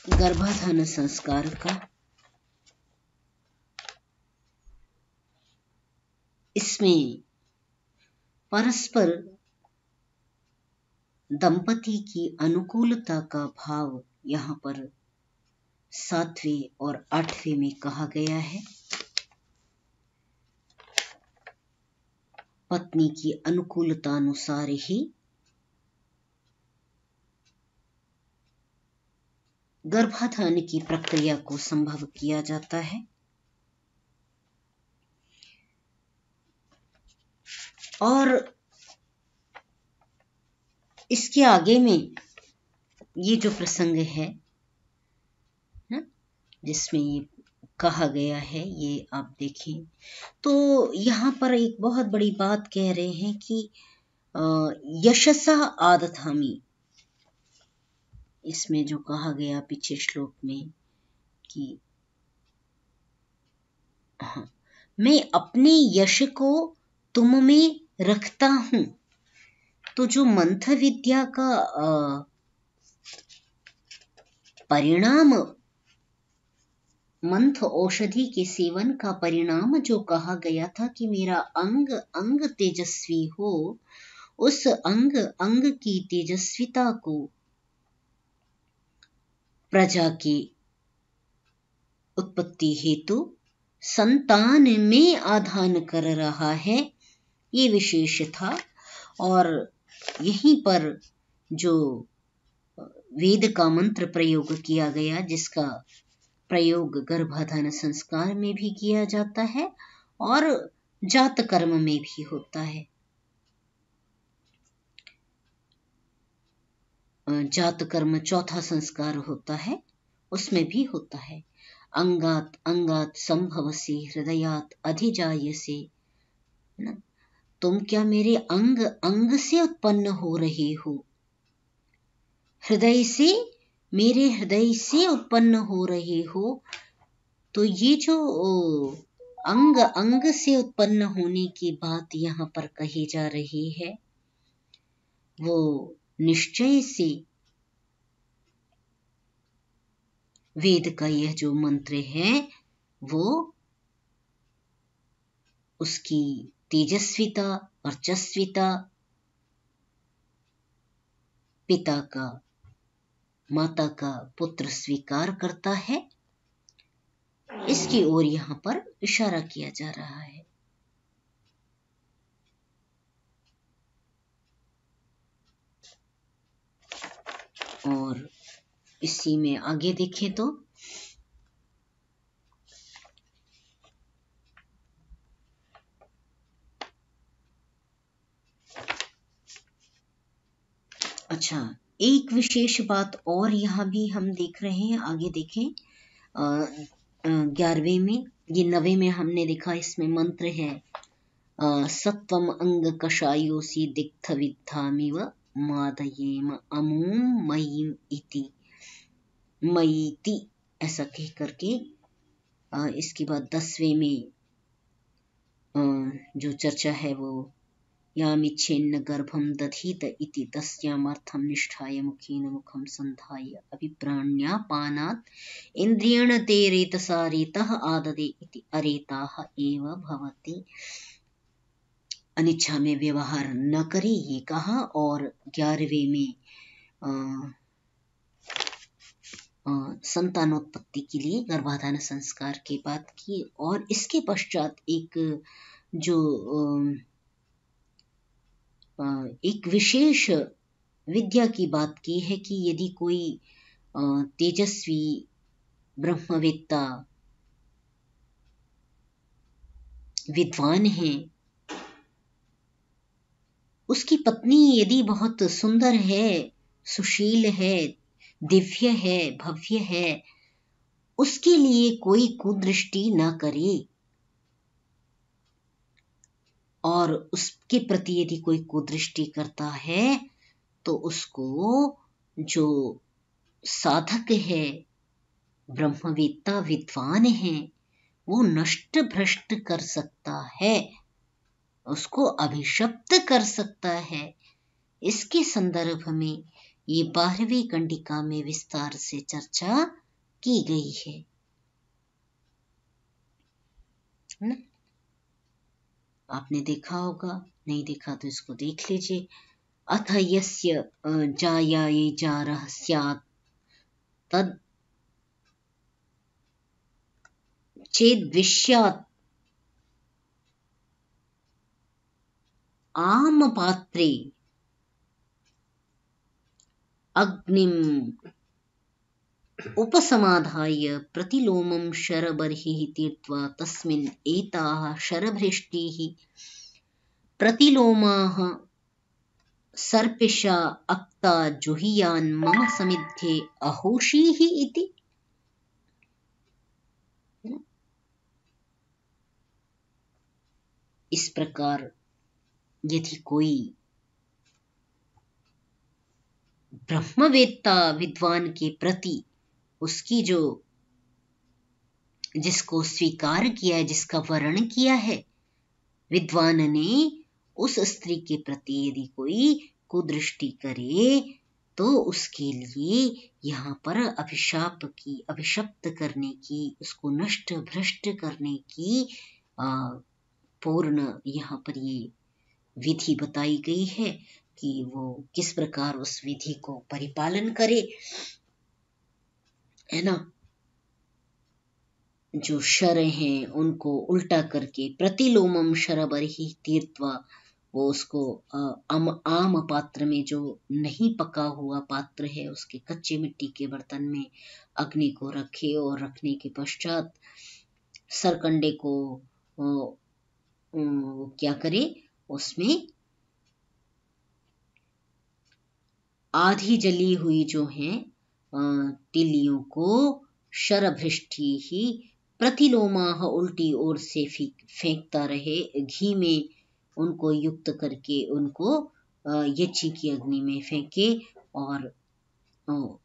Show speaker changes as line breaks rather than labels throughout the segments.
गर्भाधान संस्कार का इसमें परस्पर दंपति की अनुकूलता का भाव यहाँ पर 7वें और 8वें में कहा गया है। पत्नी की अनुकूलता अनुसार ही गर्भाधान की प्रक्रिया को संभव किया जाता है। और इसके आगे में ये जो प्रसंग है ना, जिसमें ये कहा गया है, ये आप देखें तो यहाँ पर एक बहुत बड़ी बात कह रहे हैं कि यशसा आदधामि। इसमें जो कहा गया पीछे श्लोक में कि हाँ, मैं अपने यश को तुम में रखता हूं। तो जो मंत्र विद्या का परिणाम, मंत्र औषधि के सेवन का परिणाम जो कहा गया था कि मेरा अंग अंग तेजस्वी हो, उस अंग अंग की तेजस्विता को प्रजा की उत्पत्ति हेतु संतान में आधान कर रहा है, ये विशेष था। और यहीं पर जो वेद का मंत्र प्रयोग किया गया, जिसका प्रयोग गर्भाधान संस्कार में भी किया जाता है और जात कर्म में भी होता है। जात कर्म चौथा संस्कार होता है, उसमें भी होता है। अंगात अंगात संभव से हृदयात अधिजाय से, ना, तुम क्या मेरे अंग अंग से उत्पन्न हो रहे हो, हृदय से, मेरे हृदय से उत्पन्न हो रहे हो। तो ये जो अंग अंग से उत्पन्न होने की बात यहाँ पर कही जा रही है, वो निश्चय से वेद का यह जो मंत्र है वो उसकी तेजस्विता, वर्चस्विता, पिता का माता का पुत्र स्वीकार करता है, इसकी ओर यहाँ पर इशारा किया जा रहा है। और इसी में आगे देखें तो अच्छा, एक विशेष बात और यहाँ भी हम देख रहे हैं। आगे देखें 11वें में, ये 9वें में हमने देखा, इसमें मंत्र है सत्वम अंग कषायोसी दिग्ध विद्धामिव मादयेम अमूम मयीम इति मयीति, ऐसा कह करके इसके बाद 10वें में जो चर्चा है वो यामिच्छेन्न गर्भम दधीत इति तस्यामर्थम निष्ठाय मुखेन मुखम संधाय अभिप्राण्यापानात् इंद्रियण ते रेतसा रेतः आददे इति अरेताः एव भवति। अनिच्छा में व्यवहार न करे ये कहा। और 11वें में संतानोत्पत्ति के लिए गर्भाधान संस्कार की बात की। और इसके पश्चात एक विशेष विद्या की बात की है कि यदि कोई तेजस्वी ब्रह्मवेत्ता विद्वान है, उसकी पत्नी यदि बहुत सुंदर है, सुशील है, दिव्य है, भव्य है, उसके लिए कोई कुदृष्टि न करे। और उसके प्रति यदि कोई कुदृष्टि करता है तो उसको जो साधक है, ब्रह्मवेत्ता विद्वान है, वो नष्ट भ्रष्ट कर सकता है, उसको अभिशप्त कर सकता है। इसके संदर्भ में ये 12वीं कंडिका में विस्तार से चर्चा की गई है ना? आपने देखा होगा, नहीं देखा तो इसको देख लीजिए। अथ यस्य जायाये जारः स्यात् तद् चेद्विष्यात् आमपात्रे अग्निम् उपसमाधाय प्रतिलोमं शरबर्हिः तीर्त्वा तस्मिन् एताः शरभृष्टिः प्रतिलोमाः सर्पिषा अक्ता जुहियान् मम समिध्ये अहोषीः इति। इस प्रकार यदि कोई ब्रह्मवेत्ता विद्वान के प्रति उसकी जो जिसको स्वीकार किया है, जिसका वर्ण किया है विद्वान ने, उस स्त्री के प्रति यदि कोई कुदृष्टि करे तो उसके लिए यहाँ पर अभिशाप की, अभिशप्त करने की, उसको नष्ट भ्रष्ट करने की पूर्ण यहाँ पर ये विधि बताई गई है कि वो किस प्रकार उस विधि को परिपालन करे, है ना। जो शर हैं उनको उल्टा करके प्रतिलोमम शरबर्हि तीर्त्वा, वो उसको आम पात्र में, जो नहीं पका हुआ पात्र है, उसके कच्चे मिट्टी के बर्तन में अग्नि को रखे और रखने के पश्चात सरकंडे को क्या करे, उसमें आधी जली हुई जो है तिलियों को शरभृष्टि ही प्रतिलोमाह उल्टी ओर से फेंकता रहे, घी में उनको युक्त करके उनको यज्ञ की अग्नि में फेंके और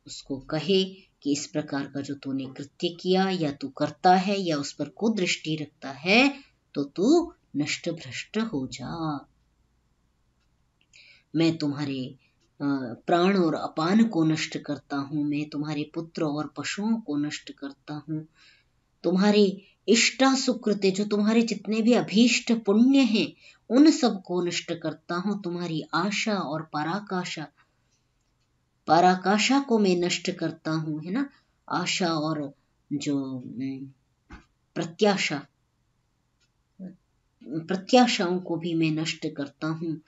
उसको कहे कि इस प्रकार का जो तूने कृत्य किया या तू करता है या उस पर कुदृष्टि रखता है तो तू नष्ट भ्रष्ट हो जा। मैं तुम्हारे प्राण और अपान को नष्ट करता हूँ, मैं तुम्हारे पुत्र और पशुओं को नष्ट करता हूँ, तुम्हारे इष्टा सुकृत्य, जो तुम्हारे जितने भी अभीष्ट पुण्य हैं उन सब को नष्ट करता हूँ, तुम्हारी आशा और पराकाशा को मैं नष्ट करता हूँ, है ना। आशा और जो प्रत्याशाओं को भी मैं नष्ट करता हूँ।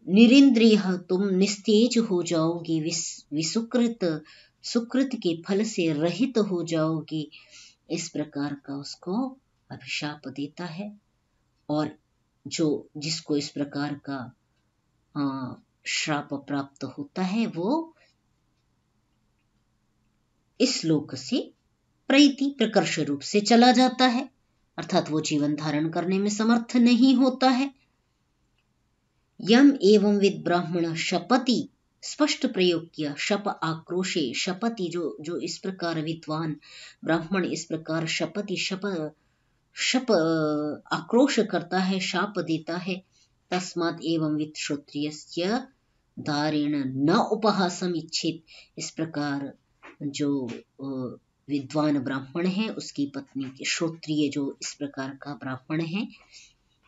निरिंद्रिय, तुम निस्तेज हो जाओगे, सुकृत के फल से रहित हो जाओगे, इस प्रकार का उसको अभिशाप देता है। और जिसको इस प्रकार का श्राप प्राप्त होता है वो इस लोक से प्रकर्ष रूप से चला जाता है, अर्थात वो जीवन धारण करने में समर्थ नहीं होता है। यम एवं विद ब्राह्मण शपति, स्पष्ट प्रयोग किया, शप आक्रोशे शपति, जो इस प्रकार विद्वान ब्राह्मण इस प्रकार शपति शप आक्रोश करता है, शाप देता है। तस्मात् एवं विद श्रोत्रियस्य दारेण न उपहासम इच्छित, इस प्रकार जो विद्वान ब्राह्मण है उसकी पत्नी के, श्रोत्रिय जो इस प्रकार का ब्राह्मण है,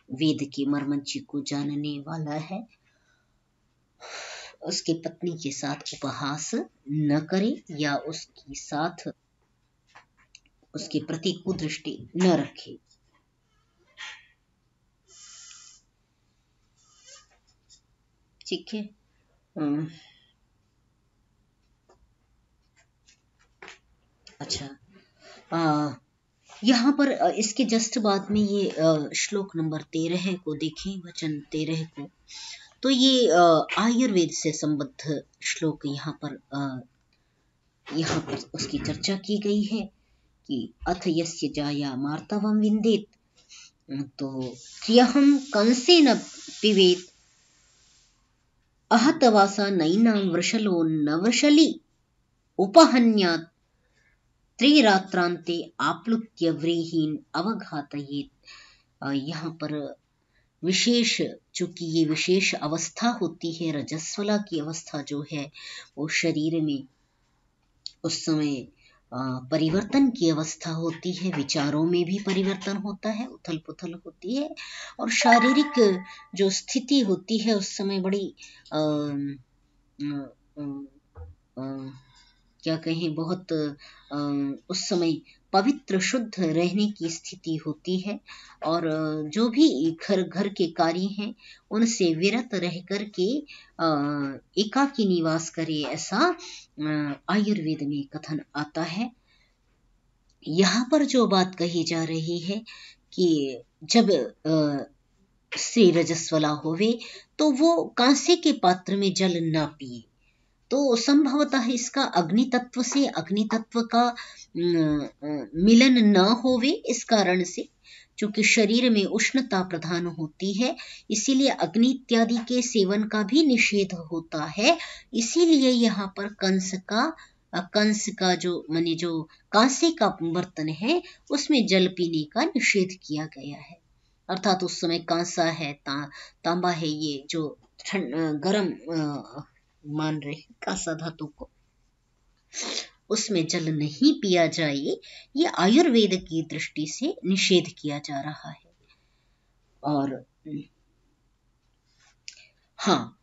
वेद के मर्मज्ञ को जानने वाला है, उसकी पत्नी के साथ उपहास न करे या उसके साथ उसके प्रति कुदृष्टि न रखे। ठीक है। अच्छा, यहाँ पर इसके जस्ट बाद में ये श्लोक नंबर 13 को देखें, वचन 13 को, तो ये आयुर्वेद से संबद्ध श्लोक यहाँ पर उसकी चर्चा की गई है कि अथ यस्य जाया मार्तवं विन्देत, तो त्र्यहं कंसेन पिबेत अहतवासा नैनां वृषलो न वृषली उपहन्यात् त्रिरात्रान्ते आप्लुत्य व्रीहीन अवघातयेत। यहाँ पर विशेष, चूंकि ये विशेष अवस्था होती है, रजस्वला की अवस्था जो है वो शरीर में उस समय परिवर्तन की अवस्था होती है, विचारों में भी परिवर्तन होता है, उथल पुथल होती है, और शारीरिक जो स्थिति होती है उस समय बड़ी अ, अ, अ, क्या कहें, बहुत उस समय पवित्र शुद्ध रहने की स्थिति होती है, और जो भी घर घर के कार्य हैं उनसे विरत रह कर के एकाकी निवास करे, ऐसा आयुर्वेद में कथन आता है। यहाँ पर जो बात कही जा रही है कि जब स्त्री रजस्वला होवे तो वो कांसे के पात्र में जल ना पिए, तो संभवतः इसका अग्नि तत्व से अग्नि तत्व का मिलन न होवे, इस कारण से, चूंकि शरीर में उष्णता प्रधान होती है, इसीलिए अग्नि इत्यादि के सेवन का भी निषेध होता है। इसीलिए यहाँ पर कंस का जो माने जो कांसे का बर्तन है उसमें जल पीने का निषेध किया गया है। अर्थात उस समय कांसा है, तांबा है, ये जो गरम मान रहे कांसा धातु को, उसमें जल नहीं पिया जाए, ये आयुर्वेद की दृष्टि से निषेध किया जा रहा है। और हाँ,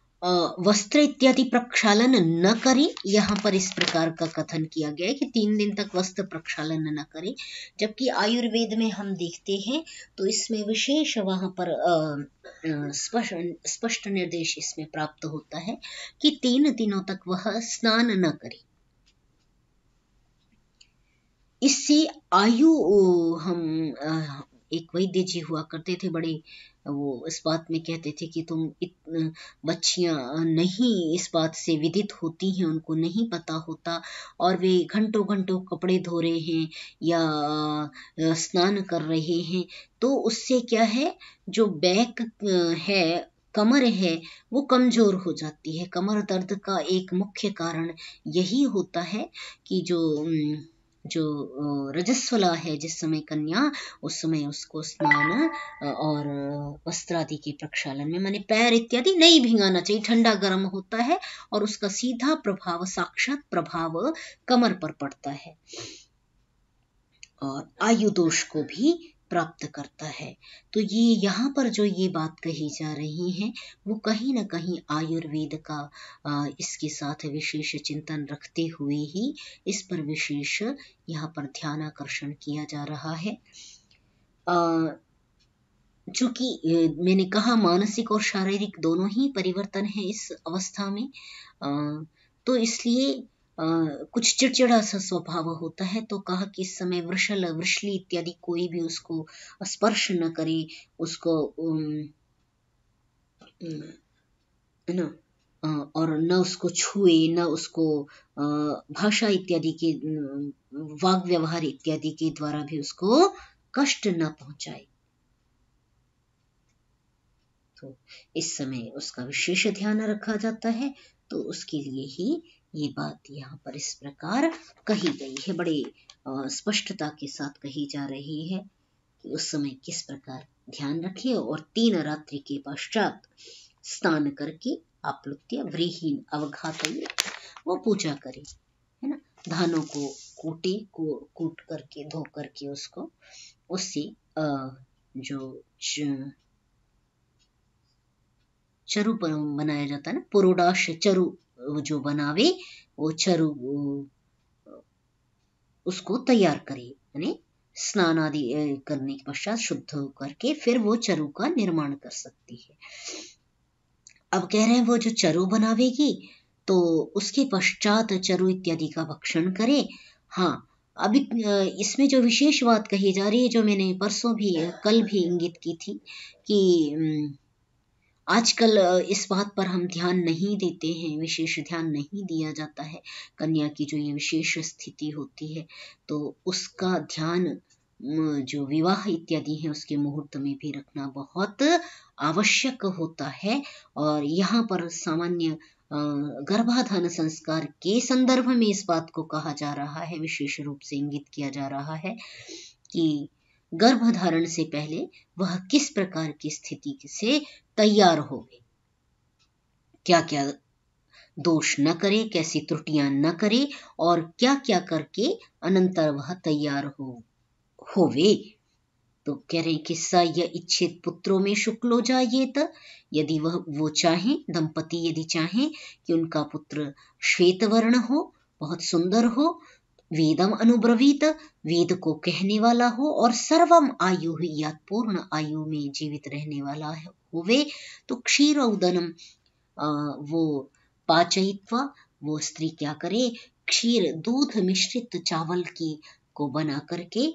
वस्त्र इत्यादि प्रक्षालन न करे, यहाँ पर इस प्रकार का कथन किया गया है कि 3 दिन तक वस्त्र प्रक्षालन न करे, जबकि आयुर्वेद में हम देखते हैं तो इसमें विशेष वहां पर स्पष्ट निर्देश इसमें प्राप्त होता है कि 3 दिनों तक वह स्नान न करे। इससे आयु, हम एक वैद्य जी हुआ करते थे, बड़े वो इस बात में कहते थे कि तुम बच्चियां नहीं इस बात से विदित होती हैं, उनको नहीं पता होता, और वे घंटों घंटों कपड़े धो रहे हैं या स्नान कर रहे हैं, तो उससे क्या है, जो बैक है, कमर है, वो कमजोर हो जाती है। कमर दर्द का एक मुख्य कारण यही होता है कि जो रजस्वला है, जिस समय कन्या, उस समय उसको स्नान और वस्त्र आदि के प्रक्षालन में, माने पैर इत्यादि नहीं भिंगाना चाहिए, ठंडा गर्म होता है और उसका सीधा प्रभाव, साक्षात प्रभाव कमर पर पड़ता है और आयु दोष को भी प्राप्त करता है। तो ये यहाँ पर जो ये बात कही जा रही है वो कहीं ना कहीं आयुर्वेद का इसके साथ विशेष चिंतन रखते हुए ही इस पर विशेष यहाँ पर ध्यान आकर्षण किया जा रहा है। चूंकि मैंने कहा मानसिक और शारीरिक दोनों ही परिवर्तन है इस अवस्था में, तो इसलिए कुछ चिड़चिड़ा सा स्वभाव होता है, तो कहा कि इस समय वृषली इत्यादि कोई भी उसको स्पर्श न करे, उसको न और न उसको छुए, न उसको भाषा इत्यादि के वाग व्यवहार इत्यादि के द्वारा भी उसको कष्ट न पहुंचाए। तो इस समय उसका विशेष ध्यान रखा जाता है, तो उसके लिए ही ये बात यहाँ पर इस प्रकार कही गई है, बड़े स्पष्टता के साथ कही जा रही है कि उस समय किस प्रकार ध्यान रखे, और 3 रात्रि के पश्चात स्नान करके आप्लुत्य व्रीहीन अवघात वो पूजा करे, है ना, धानों को कूट करके, धो करके उसको, उससे जो चरु बनाया जाता है ना, पुरोडाश चरु जो बनावे, वो चरु उसको तैयार करे, यानी स्नान आदि करने के पश्चात शुद्ध होकर के फिर वो चरु का निर्माण कर सकती है। अब कह रहे हैं वो जो चरु बनावेगी तो उसके पश्चात चरु इत्यादि का भक्षण करे। हाँ, अभी इसमें जो विशेष बात कही जा रही है, जो मैंने परसों भी कल भी इंगित की थी कि आजकल इस बात पर हम ध्यान नहीं देते हैं, विशेष ध्यान नहीं दिया जाता है। कन्या की जो ये विशेष स्थिति होती है तो उसका ध्यान जो विवाह इत्यादि है उसके मुहूर्त में भी रखना बहुत आवश्यक होता है। और यहाँ पर सामान्य गर्भाधान संस्कार के संदर्भ में इस बात को कहा जा रहा है, विशेष रूप से इंगित किया जा रहा है कि गर्भधारण से पहले वह किस प्रकार की स्थिति से तैयार होवे, क्या क्या दोष न करे, कैसी त्रुटियां न करे, और क्या क्या करके अनंतर वह तैयार होवे। तो कह रहे कि स य इच्छित पुत्रों में शुक्लो जायेत, यदि वो चाहे, दंपति यदि चाहे कि उनका पुत्र श्वेत वर्ण हो, बहुत सुंदर हो, वेदम अनुब्रवीत, वेद को कहने वाला हो, और सर्वम आयु ही, या पूर्ण आयु में जीवित रहने वाला होवे, तो क्षीर उदनम वो पाचयित्वा, वो स्त्री क्या करे, क्षीर दूध मिश्रित चावल की को बना करके,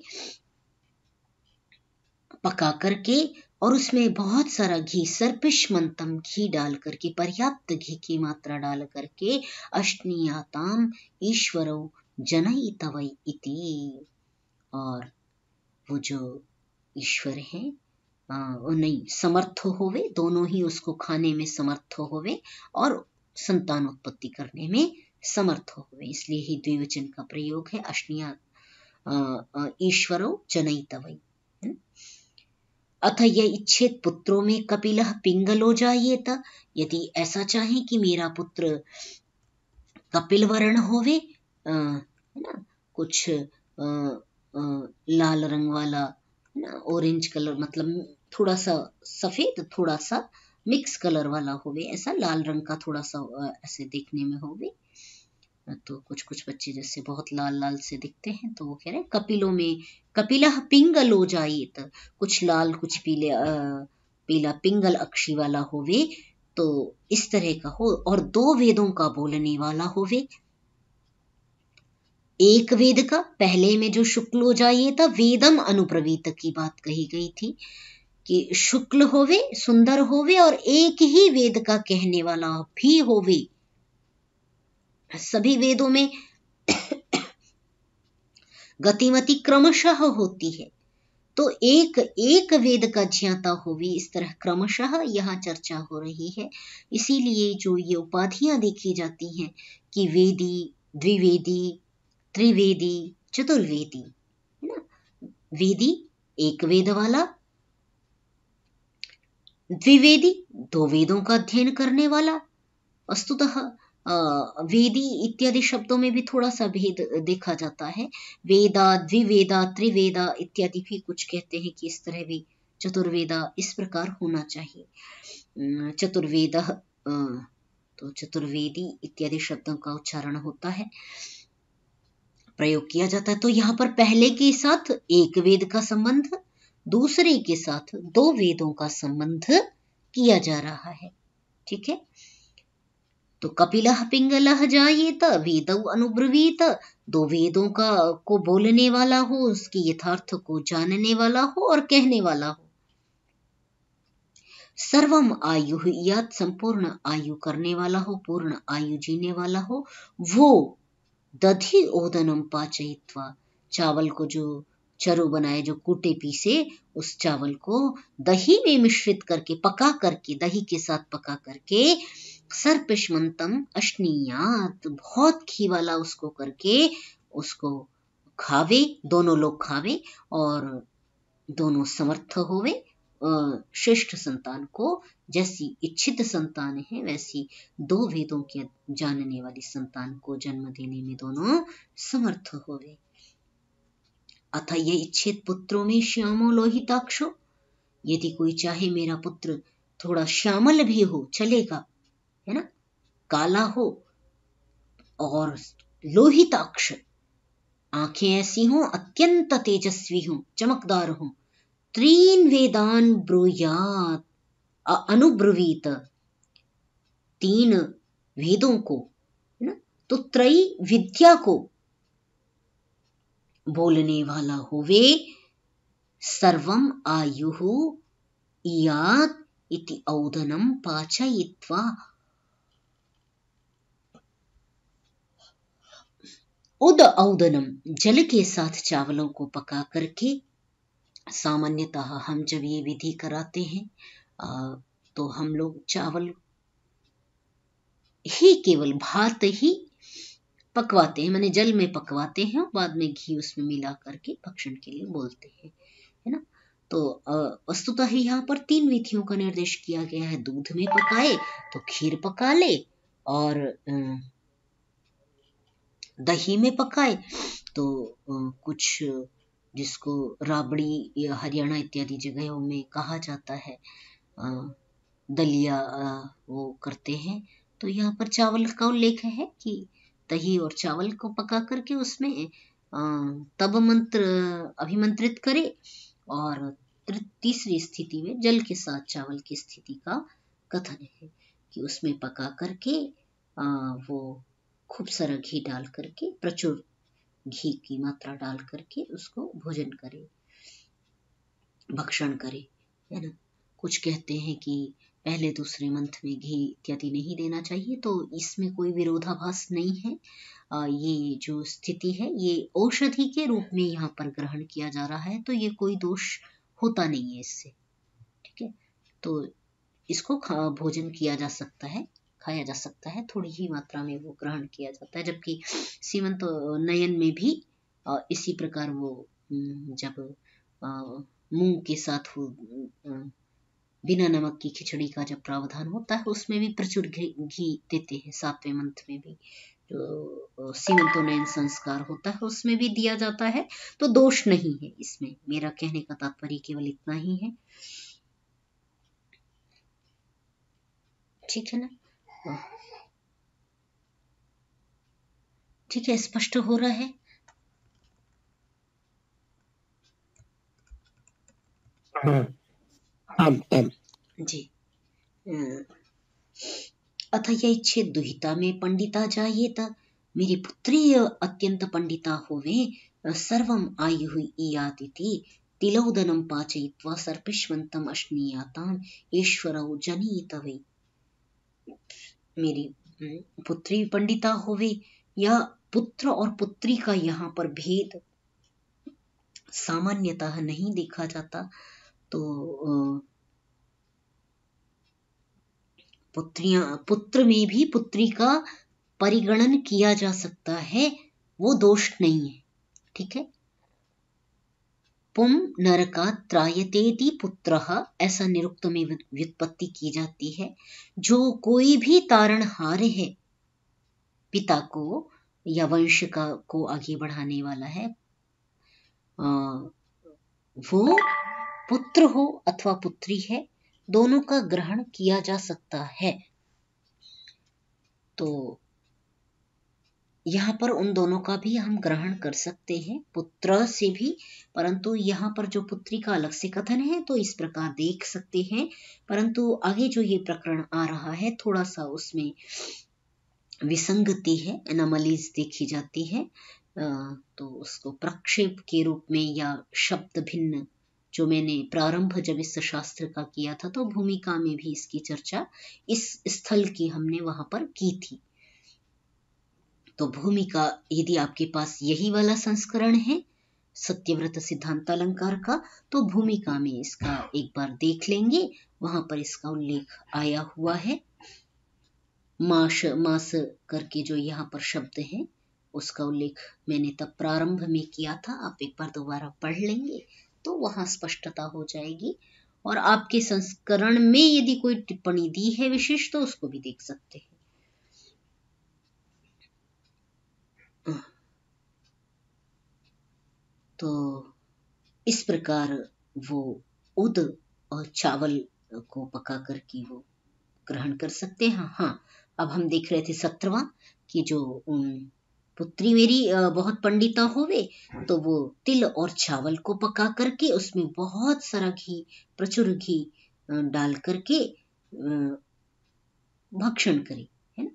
पका करके, और उसमें बहुत सारा घी, सर्पिष्मंतम घी डाल करके, पर्याप्त घी की मात्रा डाल करके, अश्नीयाताम ईश्वरो जनयितवै इति, और वो जो ईश्वर है वो नहीं समर्थ होवे, दोनों ही उसको खाने में समर्थ होवे और संतान उत्पत्ति करने में समर्थ होवे, इसलिए ही द्विवचन का प्रयोग है, अश्निया ईश्वरो जनयितवै। अथ ये इच्छेत पुत्रों में कपिलः पिंगलो जायेत, यदि ऐसा चाहे कि मेरा पुत्र कपिल वर्ण होवे, है ना, कुछ लाल रंग वाला, ऑरेंज कलर, मतलब थोड़ा सा सफेद थोड़ा सा मिक्स कलर वाला होवे, ऐसा लाल रंग का थोड़ा सा ऐसे देखने में होवे, तो कुछ कुछ बच्चे जैसे बहुत लाल लाल से दिखते हैं, तो वो कह रहे हैं कपिलों में कपिलः पिंगलो जायेत, कुछ लाल कुछ पीले पीला पिंगल अक्षी वाला होवे, तो इस तरह का हो, और 2 वेदों का बोलने वाला होवे। एक वेद का, पहले में जो शुक्लो जायेत वेदम अनुप्रवीत की बात कही गई थी कि शुक्ल होवे, सुंदर होवे, और एक ही वेद का कहने वाला भी होवे। सभी वेदों में गतिमति क्रमशः होती है, तो एक एक वेद का ज्ञाता होवे, इस तरह क्रमशः यहाँ चर्चा हो रही है। इसीलिए जो ये उपाधियां देखी जाती हैं कि वेदी, द्विवेदी, त्रिवेदी, चतुर्वेदी, है ना, वेदी एक वेद वाला, द्विवेदी 2 वेदों का अध्ययन करने वाला। वस्तुतः वेदी इत्यादि शब्दों में भी थोड़ा सा भेद देखा जाता है, वेदा, द्विवेदा, त्रिवेदा इत्यादि भी कुछ कहते हैं कि इस तरह भी चतुर्वेदा इस प्रकार होना चाहिए। चतुर्वेद, तो चतुर्वेदी इत्यादि शब्दों का उच्चारण होता है, प्रयोग किया जाता है। तो यहाँ पर पहले के साथ एक वेद का संबंध, दूसरे के साथ 2 वेदों का संबंध किया जा रहा है, ठीक है। तो कपिलः पिंगलः जायेत वेदौ अनुब्रवीत, 2 वेदों का को बोलने वाला हो, उसके यथार्थ को जानने वाला हो और कहने वाला हो। सर्वम आयु, या संपूर्ण आयु करने वाला हो, पूर्ण आयु जीने वाला हो, वो दधि ओदनम पाचयित्वा, चावल को जो चरु बनाए, जो कूटे पीसे, उस चावल को दही में मिश्रित करके, पका करके, दही के साथ पका करके, सर्पिष्मंतम अश्नीयात, बहुत घी वाला उसको करके उसको खावे, दोनों लोग खावे, और दोनों समर्थ होवे, श्रेष्ठ संतान को, जैसी इच्छित संतान है वैसी 2 वेदों के जानने वाली संतान को जन्म देने में दोनों समर्थ होवे। अथ ये इच्छित पुत्रों में श्यामो लोहिताक्षो, यदि कोई चाहे मेरा पुत्र थोड़ा श्यामल भी हो चलेगा, है ना, काला हो और लोहिताक्ष, आंखें ऐसी हों, अत्यंत तेजस्वी हों, चमकदार हों, 3 वेदान ब्रूयात, अनुब्रवीत, 3 वेदों को, है ना, तो त्रयी विद्या को बोलने वाला होवे, सर्वम आयुः इयात इति औदनम पाचयित्वा, उद औदनम, जल के साथ चावलों को पका करके, सामान्यतः हम जब ये विधि कराते हैं तो हम लोग चावल ही, केवल भात ही पकवाते हैं, माने जल में पकवाते हैं, बाद में घी उसमें मिला करके भक्षण के लिए बोलते हैं। है ना। तो वस्तुतः यहाँ पर 3 विधियों का निर्देश किया गया है। दूध में पकाए तो खीर पका ले, और दही में पकाए तो कुछ जिसको राबड़ी या हरियाणा इत्यादि जगहों में कहा जाता है, दलिया वो करते हैं। तो यहाँ पर चावल का उल्लेख है कि दही और चावल को पका करके उसमें तब मंत्र अभिमंत्रित करे, और तीसरी स्थिति में जल के साथ चावल की स्थिति का कथन है कि उसमें पका करके वो खूब सारा घी डाल करके, प्रचुर घी की मात्रा डाल करके उसको भोजन करे, भक्षण करे, है ना। कुछ कहते हैं कि पहले दूसरे मंथ में घी इत्यादि नहीं देना चाहिए, तो इसमें कोई विरोधाभास नहीं है। ये जो स्थिति है ये औषधि के रूप में यहाँ पर ग्रहण किया जा रहा है, तो ये कोई दोष होता नहीं है इससे, ठीक है। तो इसको भोजन किया जा सकता है, खाया जा सकता है, थोड़ी ही मात्रा में वो ग्रहण किया जाता है। जबकि सीमंत नयन में भी इसी प्रकार वो जब मूंग के साथ वो बिना नमक की खिचड़ी का जब प्रावधान होता है उसमें भी प्रचुर घी देते हैं। 7वें मंथ में भी जो सीमंतोन्नयन संस्कार होता है उसमें भी दिया जाता है, तो दोष नहीं है इसमें। मेरा कहने का तात्पर्य केवल इतना ही है, ठीक है ना। ठीक है, स्पष्ट हो रहा है। जी। अथ यच्छेद दुहिता में पंडिता जायेत, मेरी पुत्री अत्यंत पंडिता होवे, सर्वम आयु ईयातिथि तिलोदनम पाचयित्वा सर्पिष्वंतम अश्नीयाताम ईश्वरौ जनीत वै। मेरी पुत्री पंडिता होवे, या पुत्र और पुत्री का यहाँ पर भेद सामान्यतः नहीं देखा जाता। तो पुत्र में भी पुत्री का परिगणन किया जा सकता है, वो दोष नहीं है, ठीक है। पुम नरकात् त्रायतेति पुत्रः, ऐसा निरुक्त में व्युत्पत्ति की जाती है। जो कोई भी तारणहार है, पिता को या वंश को आगे बढ़ाने वाला है, वो पुत्र हो अथवा पुत्री है, दोनों का ग्रहण किया जा सकता है। तो यहाँ पर उन दोनों का भी हम ग्रहण कर सकते हैं, पुत्र से भी। परंतु यहाँ पर जो पुत्री का अलग से कथन है तो इस प्रकार देख सकते हैं, परंतु आगे जो ये प्रकरण आ रहा है थोड़ा सा उसमें विसंगति है, एनोमलीज देखी जाती है। तो उसको प्रक्षेप के रूप में या शब्द भिन्न, जो मैंने प्रारंभ जब इस शास्त्र का किया था तो भूमिका में भी इसकी चर्चा इस स्थल की हमने वहां पर की थी। तो भूमिका, यदि आपके पास यही वाला संस्करण है सत्यव्रत सिद्धांत अलंकार का, तो भूमिका में इसका एक बार देख लेंगे, वहां पर इसका उल्लेख आया हुआ है। मास करके जो यहाँ पर शब्द है उसका उल्लेख मैंने तब प्रारंभ में किया था, आप एक बार दोबारा पढ़ लेंगे तो वहां स्पष्टता हो जाएगी। और आपके संस्करण में यदि कोई टिप्पणी दी है विशेष तो उसको भी देख सकते हैं। तो इस प्रकार वो उद और चावल को पका करके वो ग्रहण कर सकते हैं। हाँ, अब हम देख रहे थे 17वां कि जो पुत्री मेरी बहुत पंडिता होवे, तो वो तिल और चावल को पका करके उसमें बहुत सारा घी, प्रचुर घी डाल करके भक्षण करे, है ना।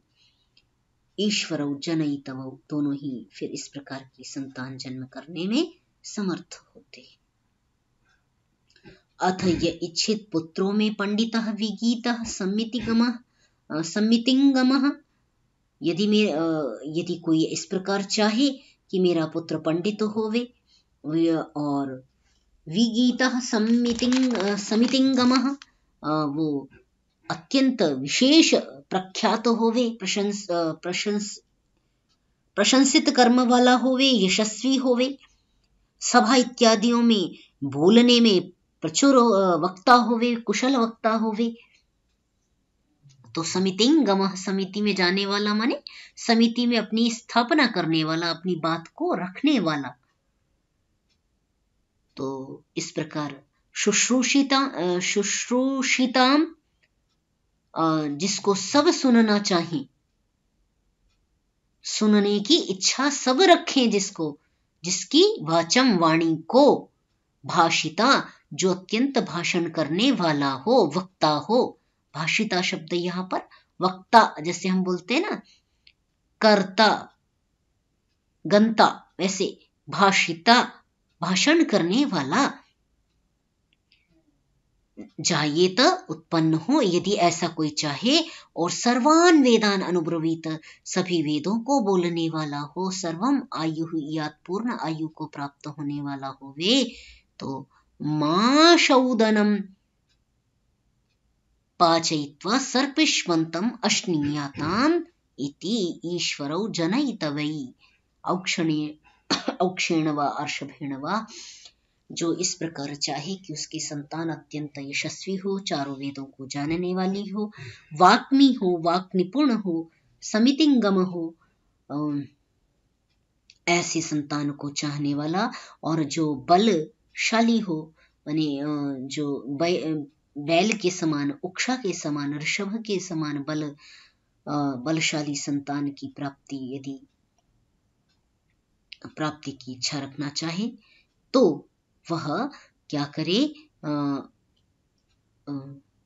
ईश्वर जनयितव, दोनों ही फिर इस प्रकार की संतान जन्म करने में समर्थ होते। अथ य इच्छित पुत्रों में पंडितः विगीतः सम्मितिंगमः, यदि कोई इस प्रकार चाहे कि मेरा पुत्र पंडित होवे और विगीतः समितिंगमः, वो अत्यंत विशेष प्रख्यात होवे, प्रशंसित कर्म वाला होवे, यशस्वी होवे, सभा इत्यादियों में बोलने में प्रचुर वक्ता होवे, कुशल वक्ता होवे। तो समितिंगमः, समिति में जाने वाला माने समिति में अपनी स्थापना करने वाला, अपनी बात को रखने वाला। तो इस प्रकार शुश्रूषिताम, जिसको सब सुनना चाहिए, सुनने की इच्छा सब रखें, जिसकी वाचम वाणी को, भाषिता जो अत्यंत भाषण करने वाला हो, वक्ता हो। भाषिता शब्द यहां पर वक्ता, जैसे हम बोलते हैं ना कर्ता गंता, वैसे भाषिता भाषण करने वाला। जायेत उत्पन्न हो, यदि ऐसा कोई चाहे, और सर्वान वेदान अनुब्रवीत सभी वेदों को बोलने वाला हो, सर्वम आयु यात पूर्ण आयु को प्राप्त होने वाला होवे, तो माशौदनम पाचयित्वा सर्पिष्मन्तम अश्नीयाताम इति ईश्वरौ जनयित वै औक्षेण व अर्षभेण व। जो इस प्रकार चाहे कि उसकी संतान अत्यंत यशस्वी हो, चारों वेदों को जानने वाली हो, वाक्मी हो, वाक निपुण हो, समितिंगम हो, ऐसी संतान को चाहने वाला, और जो बलशाली हो, माने जो बैल के समान, उक्षा के समान, ऋषभ के समान बलशाली संतान की प्राप्ति की इच्छा रखना चाहे, तो वह क्या करे,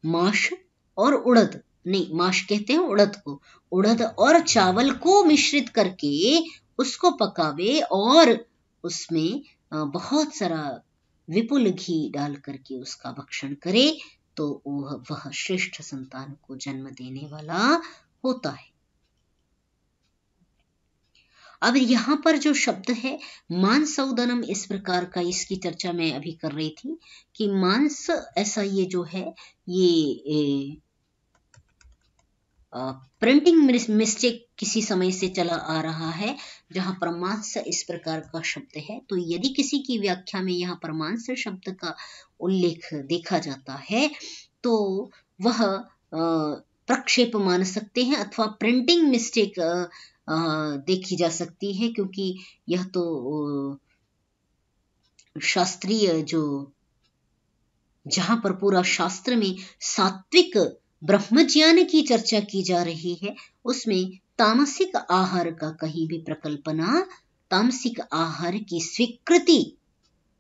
माश और उड़द, नहीं माश कहते हैं उड़द को, उड़द और चावल को मिश्रित करके उसको पकावे, और उसमें बहुत सारा विपुल घी डाल करके उसका भक्षण करे, तो वह श्रेष्ठ संतान को जन्म देने वाला होता है। अब यहाँ पर जो शब्द है मांसौदनम, इस प्रकार का, इसकी चर्चा मैं अभी कर रही थी कि मांस ऐसा, ये जो है ये प्रिंटिंग मिस्टेक किसी समय से चला आ रहा है, जहां पर मांस इस प्रकार का शब्द है। तो यदि किसी की व्याख्या में यहाँ पर मांस शब्द का उल्लेख देखा जाता है, तो वह प्रक्षेप मान सकते हैं, अथवा प्रिंटिंग मिस्टेक देखी जा सकती है, क्योंकि यह तो शास्त्रीय, जो जहां पर पूरा शास्त्र में सात्विक ब्रह्मज्ञान की चर्चा की जा रही है, उसमें तामसिक आहार का कहीं भी प्रकल्पना, तामसिक आहार की स्वीकृति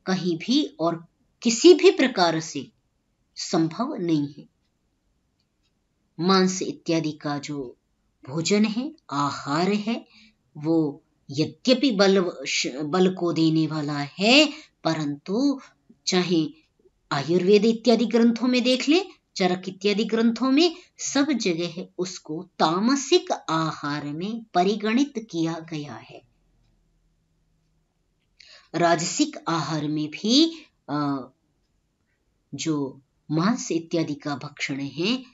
कहीं भी और किसी भी प्रकार से संभव नहीं है। मांस इत्यादि का जो भोजन है, आहार है, वो यद्यपि बल को देने वाला है, परंतु चाहे आयुर्वेद इत्यादि ग्रंथों में देख ले, चरक इत्यादि ग्रंथों में, सब जगह उसको तामसिक आहार में परिगणित किया गया है। राजसिक आहार में भी जो मांस इत्यादि का भक्षण है,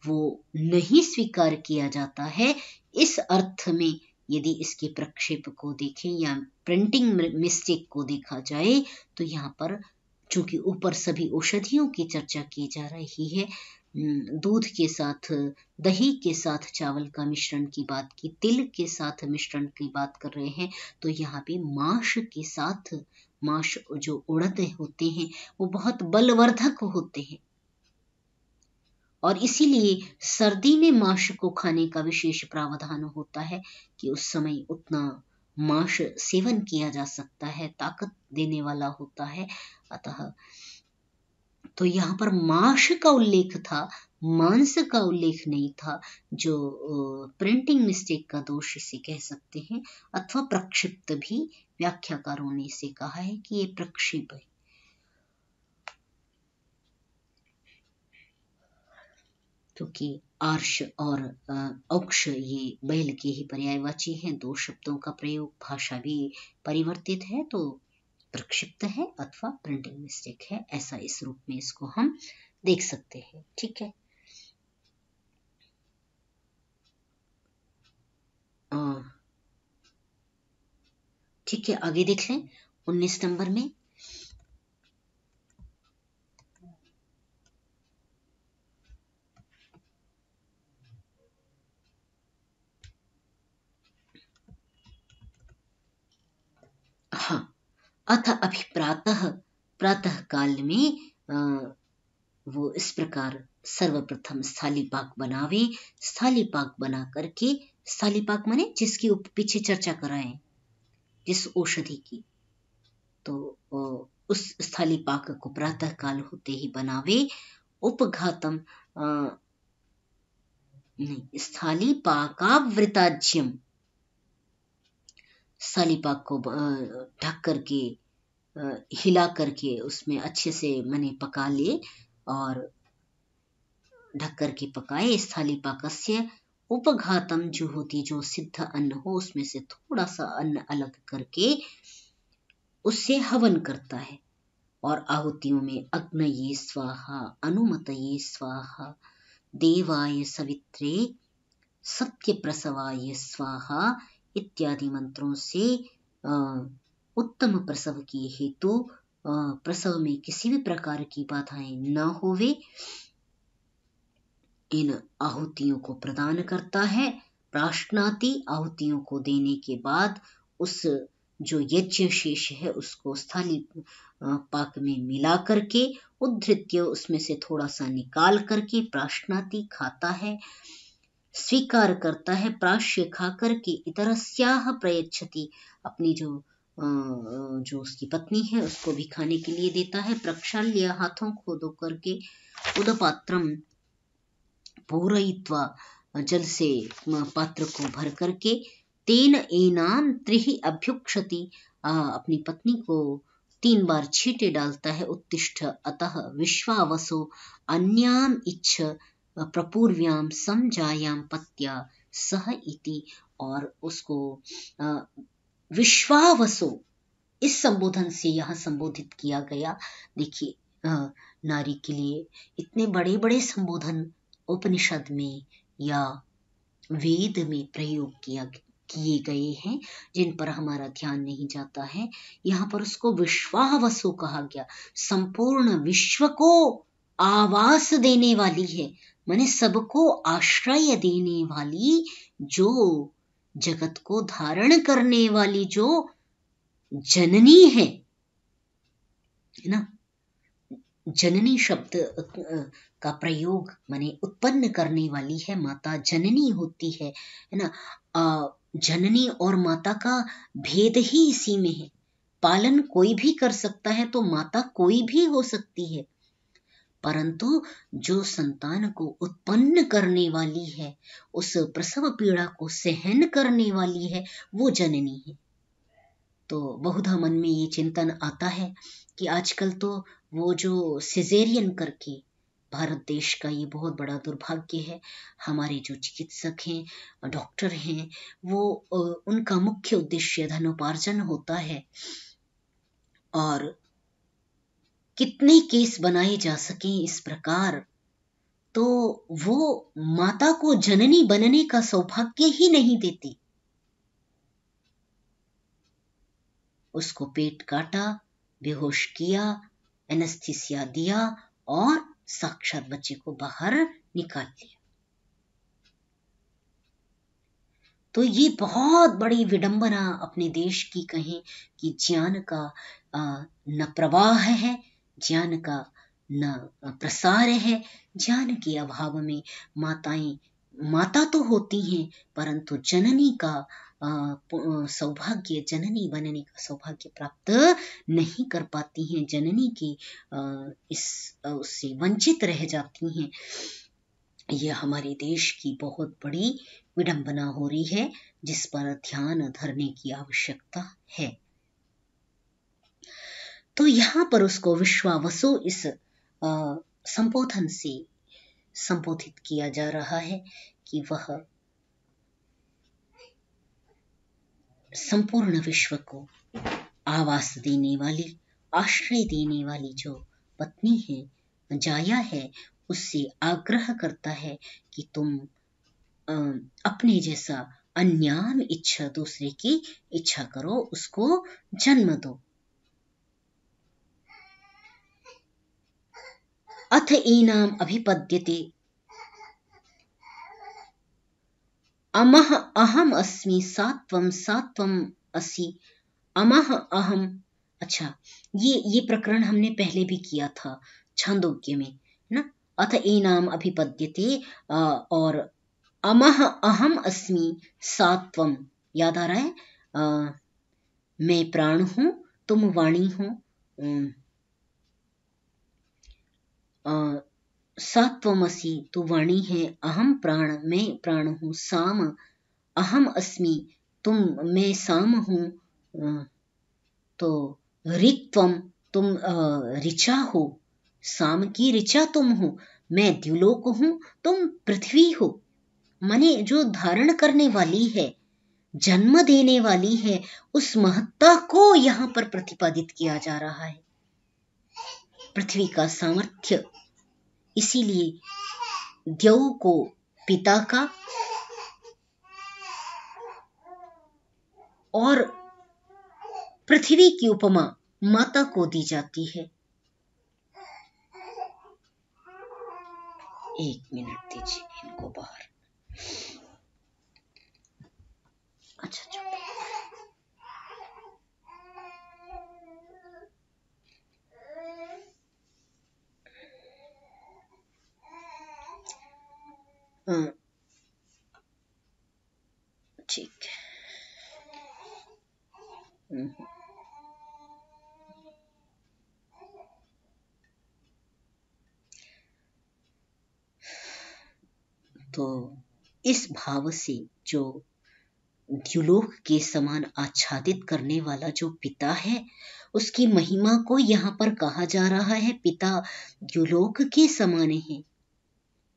वो नहीं स्वीकार किया जाता है। इस अर्थ में यदि इसके प्रक्षेप को देखें या प्रिंटिंग मिस्टेक को देखा जाए, तो यहाँ पर चूंकि ऊपर सभी औषधियों की चर्चा की जा रही है, दूध के साथ, दही के साथ चावल का मिश्रण की बात की, तिल के साथ मिश्रण की बात कर रहे हैं, तो यहाँ पे माश के साथ, माश जो उड़द होते हैं वो बहुत बलवर्धक होते हैं, और इसीलिए सर्दी में माश को खाने का विशेष प्रावधान होता है कि उस समय उतना माश सेवन किया जा सकता है, ताकत देने वाला होता है। अतः तो यहाँ पर माश का उल्लेख था, मांस का उल्लेख नहीं था, जो प्रिंटिंग मिस्टेक का दोष इसे कह सकते हैं, अथवा प्रक्षिप्त भी व्याख्याकारों ने इसे कहा है कि ये प्रक्षेप है। क्योंकि आर्ष और औक्ष ये बैल के ही पर्यायवाची हैं, दो शब्दों का प्रयोग, भाषा भी परिवर्तित है, तो प्रक्षिप्त है अथवा प्रिंटिंग मिस्टेक है, ऐसा इस रूप में इसको हम देख सकते हैं। ठीक है, ठीक है, आगे देख लें 19 नंबर में। अथ अभिप्रातः, प्रातः काल में वो इस प्रकार सर्वप्रथम स्थाली पाक बनावे। स्थाली पाक बना करके, स्थाली पाक माने जिसकी पीछे चर्चा कराए, जिस औषधि की, तो उस स्थाली पाक को प्रातः काल होते ही बनावे। उपघातम नहीं, स्थाली पाकावृताज्यम, स्थाली पाक को ढक करके हिला करके उसमें अच्छे से मने पका ले, और ढक करके पकाए। स्थाली पाकस्य उपघातम, जो होती, जो सिद्ध अन्न हो उसमें से थोड़ा सा अन्न अलग करके उससे हवन करता है। और आहुतियों में अग्नये स्वाहा, अनुमतये स्वाहा, देवाय सवित्रे, सत्य प्रसवाय स्वाहा इत्यादि मंत्रों से उत्तम प्रसव की हेतु, प्रसव में किसी भी प्रकार की बाधाएं न होवे, इन आहुतियों को प्रदान करता है। प्राश्नाति, आहुतियों को देने के बाद उस जो यज्ञ शेष है उसको स्थाली पाक में मिला करके, उद्धृत्य, उसमें से थोड़ा सा निकाल करके, प्राश्नाति, खाता है, स्वीकार करता है। प्राश्य खा करके इतरस्याह प्रयच्छति, अपनी जो उसकी पत्नी है उसको भी खाने के लिए देता है। प्रक्षाल्य, हाथों को धो करके, उदपात्रम, पूरयित्वा, जल से पात्र को भर करके, तेन एनाम त्रिहि अभ्युक्षति, अपनी पत्नी को 3 बार छींटे डालता है। उत्तिष्ठ अतः विश्वावसो अन्याम इच्छ प्रपूर्व्याम समजायाम पत्या सह इति, और उसको विश्वावसो इस संबोधन से यहाँ संबोधित किया गया। देखिए, नारी के लिए इतने बड़े बड़े संबोधन उपनिषद में या वेद में प्रयोग किए गए हैं, जिन पर हमारा ध्यान नहीं जाता है। यहाँ पर उसको विश्वावसु कहा गया, संपूर्ण विश्व को आवास देने वाली है, माने सबको आश्रय देने वाली, जो जगत को धारण करने वाली, जो जननी है ना। जननी शब्द का प्रयोग माने उत्पन्न करने वाली है, माता जननी होती है ना। जननी और माता का भेद ही इसी में है। पालन कोई भी कर सकता है, तो माता कोई भी हो सकती है, परंतु जो संतान को उत्पन्न करने वाली है, उस प्रसव पीड़ा को सहन करने वाली है, वो जननी है। तो बहुधा मन में ये चिंतन आता है कि आजकल तो वो जो सिजेरियन करके, भारत देश का ये बहुत बड़ा दुर्भाग्य है, हमारे जो चिकित्सक हैं, डॉक्टर हैं, वो उनका मुख्य उद्देश्य धनोपार्जन होता है, और कितने केस बनाए जा सकें इस प्रकार, तो वो माता को जननी बनने का सौभाग्य ही नहीं देते। उसको पेट काटा, बेहोश किया, एनेस्थीसिया दिया और साक्षात बच्चे को बाहर निकाल लिया। तो ये बहुत बड़ी विडंबना अपने देश की कहें कि ज्ञान का न प्रवाह है, ज्ञान का न प्रसार है। ज्ञान के अभाव में माता तो होती हैं, परंतु जननी का सौभाग्य, जननी बनने का सौभाग्य प्राप्त नहीं कर पाती हैं, जननी की उससे वंचित रह जाती हैं। यह हमारे देश की बहुत बड़ी विडंबना हो रही है, जिस पर ध्यान धरने की आवश्यकता है। तो यहाँ पर उसको विश्वावसु इस संबोधन से संबोधित किया जा रहा है कि वह संपूर्ण विश्व को आवास देने वाली, आश्रय देने वाली जो पत्नी है, जाया है, उससे आग्रह करता है कि तुम अपने जैसा अन्याम इच्छा, दूसरे की इच्छा करो, उसको जन्म दो। अथ एनाम अभिपद्यते अमह अहम अस्मि सात्वम सात्वम असि, अमह अहम अच्छा, ये प्रकरण हमने पहले भी किया था छांदोग्य में, है ना। अथ एनाम अभिपद्यते, और अमह अहम अस्मि सात्वम, याद आ रहा है। मैं प्राण हूं, तुम वाणी हो। सात्वमसि, तू वाणी है। अहम प्राण, मैं प्राण हूं। साम, अहम अस्मि, तुम, मैं साम हूं। तो ऋक्त्वम, तुम ऋचा हो। साम की ऋचा तुम हो। मैं द्युलोक हूं, तुम पृथ्वी हो। माने जो धारण करने वाली है, जन्म देने वाली है, उस महत्ता को यहाँ पर प्रतिपादित किया जा रहा है, पृथ्वी का सामर्थ्य। इसीलिए द्यौ को पिता का और पृथ्वी की उपमा माता को दी जाती है। एक मिनट दीजिए इनको बाहर। अच्छा चलो। ठीक है। तो इस भाव से जो द्युलोक के समान आच्छादित करने वाला जो पिता है, उसकी महिमा को यहाँ पर कहा जा रहा है। पिता द्युलोक के समान है,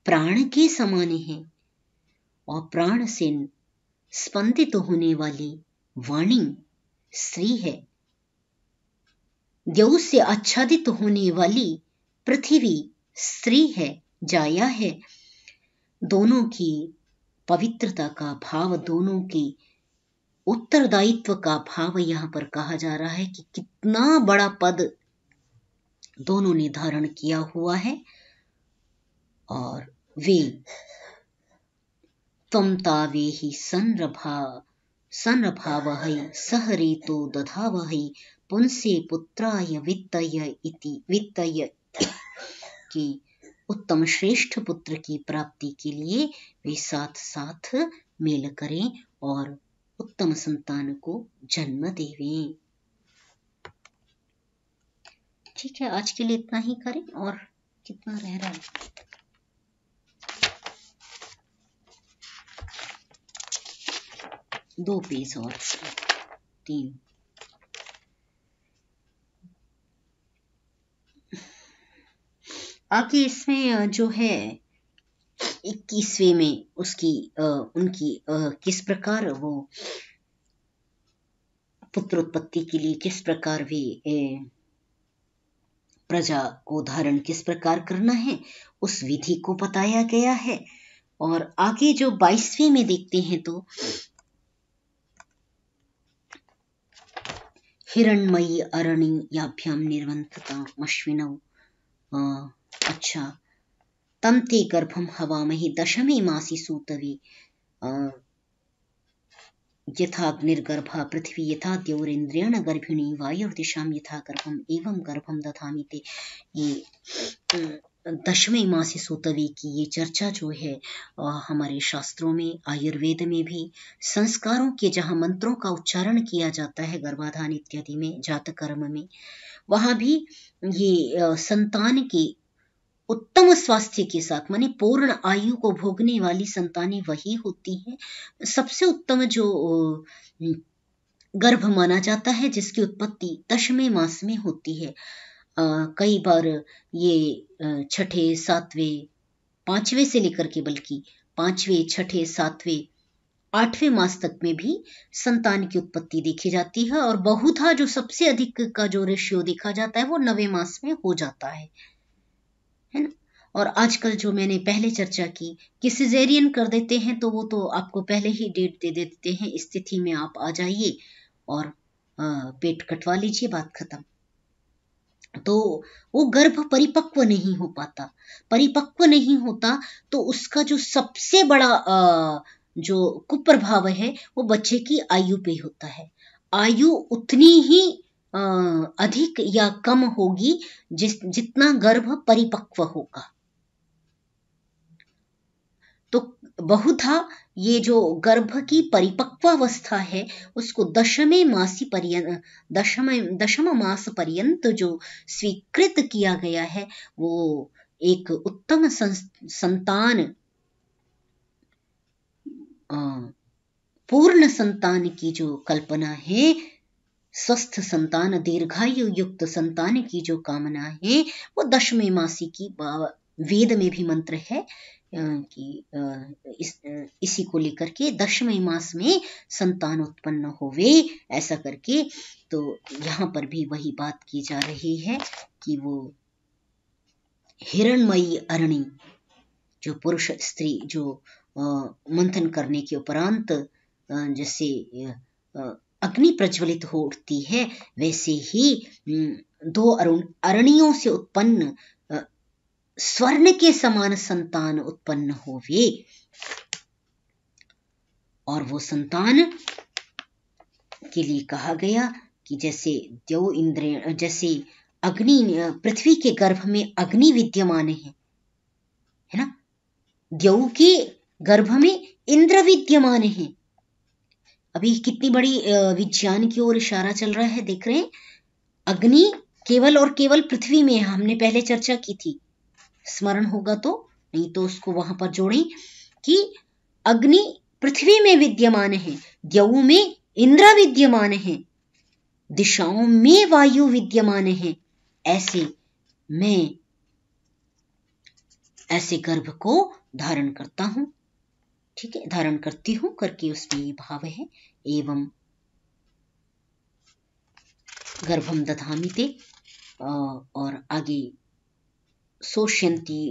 प्राण के समान है, और प्राण से स्पंदित होने वाली वाणी स्त्री है। द्यौ से आच्छादित होने वाली पृथ्वी स्त्री है, जाया है। दोनों की पवित्रता का भाव, दोनों की उत्तरदायित्व का भाव यहाँ पर कहा जा रहा है कि कितना बड़ा पद दोनों ने धारण किया हुआ है। और वे त्वं तावेहि संरभावहै सह रेतो दधावहै पुंसे पुत्राय वित्तय कि उत्तम श्रेष्ठ पुत्र की प्राप्ति के लिए वे साथ साथ मेल करें और उत्तम संतान को जन्म देवें। ठीक है, आज के लिए इतना ही करें। और कितना रह रहा है? दो पेज और 3। आगे इसमें जो है 21वें में उसकी उनकी किस प्रकार वो पुत्र उत्पत्ति के लिए किस प्रकार वे प्रजा को धारण किस प्रकार करना है, उस विधि को बताया गया है। और आगे जो 22वें में देखते हैं तो हिरण्मयी अरणि याभ्याम निर्वंतता अश्विनौ। अच्छा, तम ते गर्भम हवामहि दशमे मासी सूतवे यथाग्निर्गर्भा पृथ्वी यथा द्यौरिन्द्रेण गर्भिणी वायुर्दिशाम यथा गर्भम एवं गर्भम दधामि ते। ये 10वें मासी सूतवे की ये चर्चा जो है हमारे शास्त्रों में, आयुर्वेद में भी संस्कारों के जहाँ मंत्रों का उच्चारण किया जाता है गर्भाधान इत्यादि में, जातकर्म में, वहां भी ये संतान के उत्तम स्वास्थ्य के साथ, माने पूर्ण आयु को भोगने वाली संतानें वही होती हैं। सबसे उत्तम जो गर्भ माना जाता है जिसकी उत्पत्ति 10वें मास में होती है। कई बार ये छठे, 7वें, 5वें से लेकर के बल्कि 5वें, 6ठे, 7वें, 8वें मास तक में भी संतान की उत्पत्ति देखी जाती है। और बहुधा जो सबसे अधिक का जो रेशियो देखा जाता है वो 9वें मास में हो जाता है ना। और आजकल जो मैंने पहले चर्चा की कि सिजेरियन कर देते हैं तो वो तो आपको पहले ही डेट दे देते हैं, इस तिथि में आप आ जाइए और पेट कटवा लीजिए, बात खत्म। तो वो गर्भ परिपक्व नहीं हो पाता। परिपक्व नहीं होता तो उसका जो सबसे बड़ा जो कुप्रभाव है वो बच्चे की आयु पे होता है। आयु उतनी ही अधिक या कम होगी जितना गर्भ परिपक्व होगा। तो बहुधा ये जो गर्भ की परिपक्वावस्था है उसको दशम मास पर्यंत जो स्वीकृत किया गया है वो एक उत्तम संतान, पूर्ण संतान की जो कल्पना है, स्वस्थ संतान, दीर्घायु युक्त संतान की जो कामना है वो दशमे मासी की वेद में भी मंत्र है कि इसी को लेकर के दशमे मास में संतान उत्पन्न होवे, ऐसा करके। तो यहाँ पर भी वही बात की जा रही है कि वो हिरणमयी अरणि जो पुरुष स्त्री जो मंथन करने के उपरांत जैसे अग्नि प्रज्वलित हो उठती है, वैसे ही दो अरणियों से उत्पन्न स्वर्ण के समान संतान उत्पन्न होवे। और वो संतान के लिए कहा गया कि जैसे देव इंद्र, जैसे अग्नि, पृथ्वी के गर्भ में अग्नि विद्यमान है ना, देव के गर्भ में इंद्र विद्यमान है। अभी कितनी बड़ी विज्ञान की ओर इशारा चल रहा है, देख रहे हैं। अग्नि केवल और केवल पृथ्वी में है, हमने पहले चर्चा की थी, स्मरण होगा तो, नहीं तो उसको वहां पर जोड़ें कि अग्नि पृथ्वी में विद्यमान है, द्यौ में इंद्र विद्यमान है, दिशाओं में वायु विद्यमान है। ऐसे मैं ऐसे गर्भ को धारण करता हूं, ठीक है, धारण करती हूं करके उसमें ये भाव है। एवं गर्भम दधामि ते, और आगे सोष्यन्ति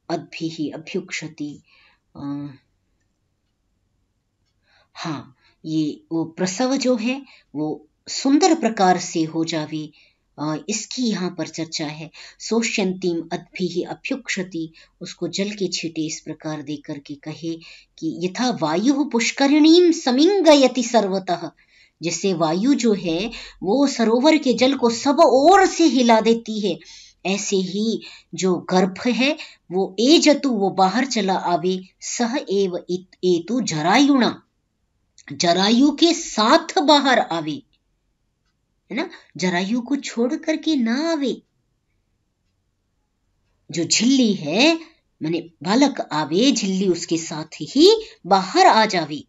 अद्भिः अभ्युक्षति। हाँ, ये वो प्रसव जो है वो सुंदर प्रकार से हो जावे, इसकी यहाँ पर चर्चा है। सोष्यन्तीम अद्भिः अभ्युक्षति, उसको जल के छींटे इस प्रकार दे करके कहे कि यथा वायु पुष्करिणीम समिंगयति सर्वतः, जैसे वायु जो है वो सरोवर के जल को सब ओर से हिला देती है, ऐसे ही जो गर्भ है वो एजतु, वो बाहर चला आवे, सह एव एतु जरायुणा, जरायु के साथ बाहर आवे, है ना, जरायु को छोड़ करके ना आवे। जो झिल्ली है माने बालक आवे, झिल्ली उसके साथ ही बाहर आ जावे।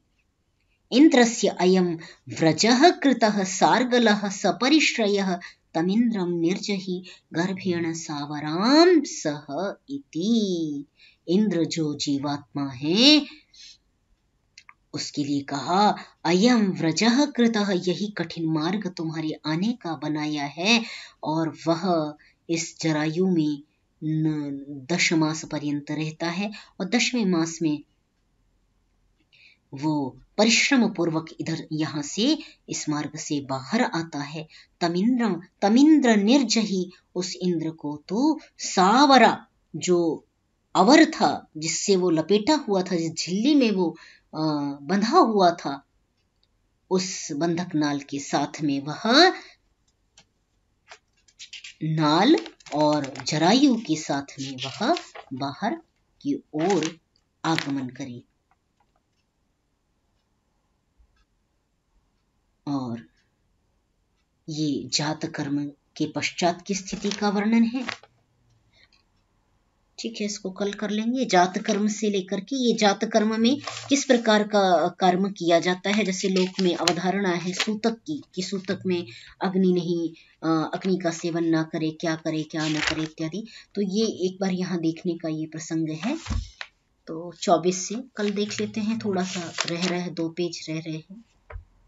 इंद्रस्य अयम व्रजः कृतः सार्गलः सपरिश्रयः तमिन्द्रम निर्जहि गर्भेण सावराम सह इति। इंद्र जो जीवात्मा है उसके लिए कहा अयम व्रजः कृतः, यही कठिन मार्ग तुम्हारे आने का बनाया है, और वह इस जरायु में 10 मास पर्यंत रहता है, और 10वें मास में वो परिश्रम पूर्वक इधर यहाँ से इस मार्ग से बाहर आता है। तमिन्द्र निर्जहि, उस इंद्र को तो सावरा, जो अवर था, जिससे वो लपेटा हुआ था, जिस झिल्ली में वो बंधा हुआ था, उस बंधक नाल के साथ में वह नाल और जरायु के साथ में वह बाहर की ओर आगमन करे। और ये जात कर्म के पश्चात की स्थिति का वर्णन है। ठीक है, इसको कल कर लेंगे। जात कर्म से लेकर के ये जात कर्म में किस प्रकार का कर्म किया जाता है, जैसे लोक में अवधारणा है सूतक की, कि सूतक में अग्नि नहीं, अग्नि का सेवन ना करे, क्या करे क्या ना करे इत्यादि। तो ये एक बार यहाँ देखने का ये प्रसंग है। तो 24 से कल देख लेते हैं, थोड़ा सा रह रहे 2 पेज रह रहे हैं,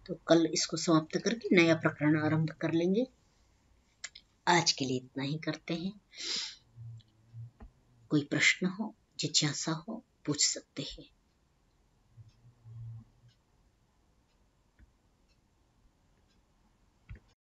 तो कल इसको समाप्त करके नया प्रकरण आरंभ कर लेंगे। आज के लिए इतना ही करते हैं। कोई प्रश्न हो, जिज्ञासा हो, पूछ सकते हैं।